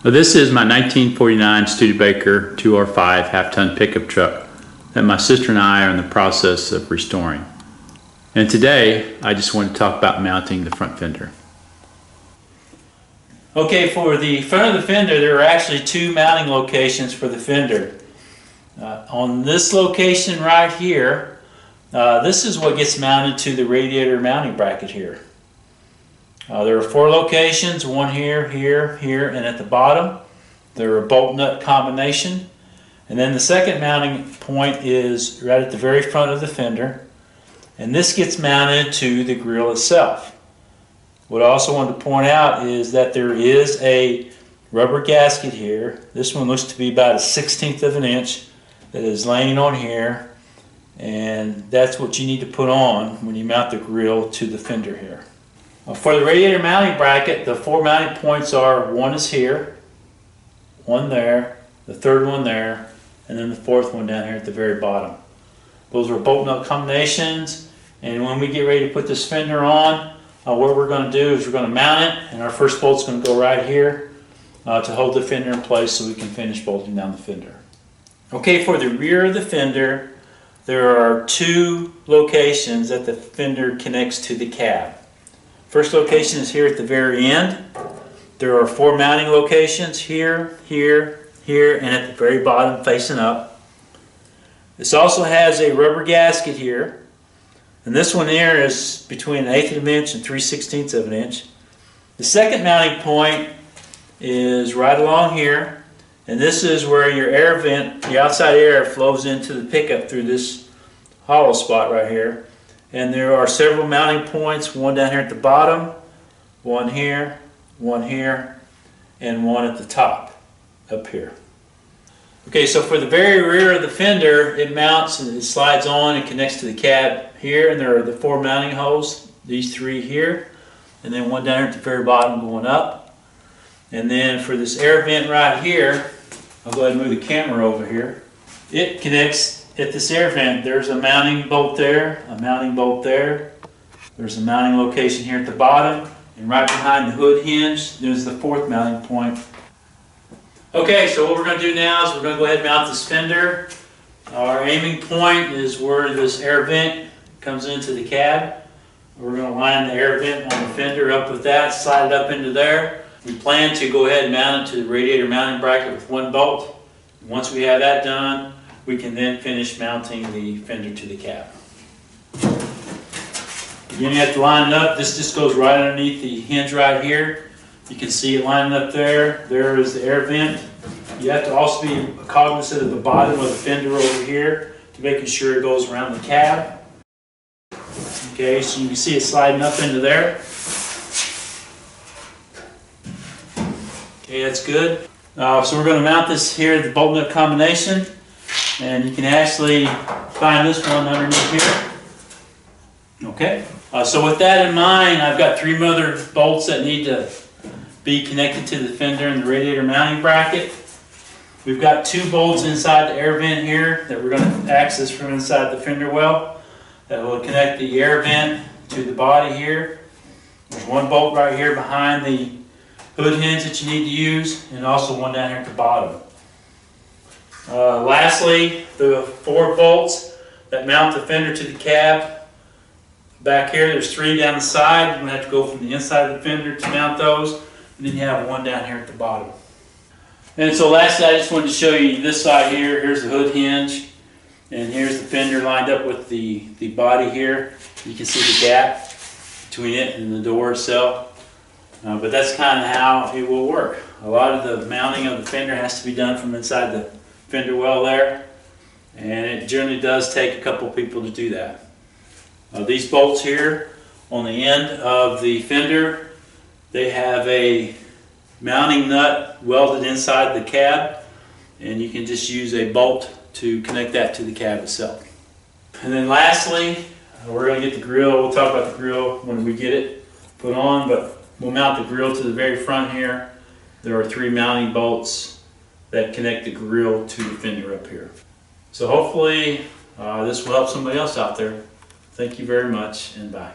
Well, this is my 1949 Studebaker 2R5 half-ton pickup truck that my sister and I are in the process of restoring. And today, I just want to talk about mounting the front fender. Okay, for the front of the fender, there are actually two mounting locations for the fender. On this location right here, this is what gets mounted to the radiator mounting bracket here. There are four locations, one here, here, here, and at the bottom. They're a bolt nut combination. And then the second mounting point is right at the very front of the fender. And this gets mounted to the grill itself. What I also wanted to point out is that there is a rubber gasket here. This one looks to be about 1/16 of an inch that is laying on here. And that's what you need to put on when you mount the grill to the fender here. For the radiator mounting bracket, the four mounting points are, one is here, one there, the third one there, and then the fourth one down here at the very bottom. Those are bolt nut combinations, and when we get ready to put this fender on, what we're going to do is we're going to mount it, and our first bolt's going to go right here to hold the fender in place so we can finish bolting down the fender. Okay, for the rear of the fender, there are two locations that the fender connects to the cab. First location is here at the very end. There are four mounting locations here, here, here, and at the very bottom facing up. This also has a rubber gasket here. And this one here is between 1/8 of an inch and 3/16 of an inch. The second mounting point is right along here. And this is where your air vent, the outside air, flows into the pickup through this hollow spot right here. And there are several mounting points, one down here at the bottom, one here, and one at the top, up here. Okay, so for the very rear of the fender, it mounts and it slides on and connects to the cab here, and there are the four mounting holes, these three here, and then one down here at the very bottom going up. And then for this air vent right here, I'll go ahead and move the camera over here. It connects at this air vent. There's a mounting bolt there, a mounting bolt there. There's a mounting location here at the bottom, and right behind the hood hinge, there's the fourth mounting point. Okay, so what we're going to do now is we're going to go ahead and mount this fender. Our aiming point is where this air vent comes into the cab. We're going to line the air vent on the fender up with that, slide it up into there. We plan to go ahead and mount it to the radiator mounting bracket with one bolt. Once we have that done, we can then finish mounting the fender to the cab. Again, you have to line it up. This just goes right underneath the hinge right here. You can see it lining up there. There is the air vent. You have to also be cognizant of the bottom of the fender over here to making sure it goes around the cab. Okay, so you can see it sliding up into there. Okay, that's good. So we're going to mount this here, the bolt nut combination. And you can actually find this one underneath here. Okay, so with that in mind, I've got three other bolts that need to be connected to the fender and the radiator mounting bracket. We've got two bolts inside the air vent here that we're going to access from inside the fender well that will connect the air vent to the body here. There's one bolt right here behind the hood hinge that you need to use, and also one down here at the bottom. Lastly, the four bolts that mount the fender to the cab. Back here, there's three down the side. You're going to have to go from the inside of the fender to mount those. And then you have one down here at the bottom. And so lastly, I just wanted to show you this side here. Here's the hood hinge. And here's the fender lined up with the body here. You can see the gap between it and the door itself. But that's kind of how it will work. A lot of the mounting of the fender has to be done from inside the fender well there, and it generally does take a couple people to do that. These bolts here on the end of the fender, they have a mounting nut welded inside the cab, and you can just use a bolt to connect that to the cab itself. And then lastly, we're going to get the grill. We'll talk about the grill when we get it put on, but we'll mount the grill to the very front here. There are three mounting bolts that connect the grill to the fender up here. So hopefully this will help somebody else out there. Thank you very much, and bye.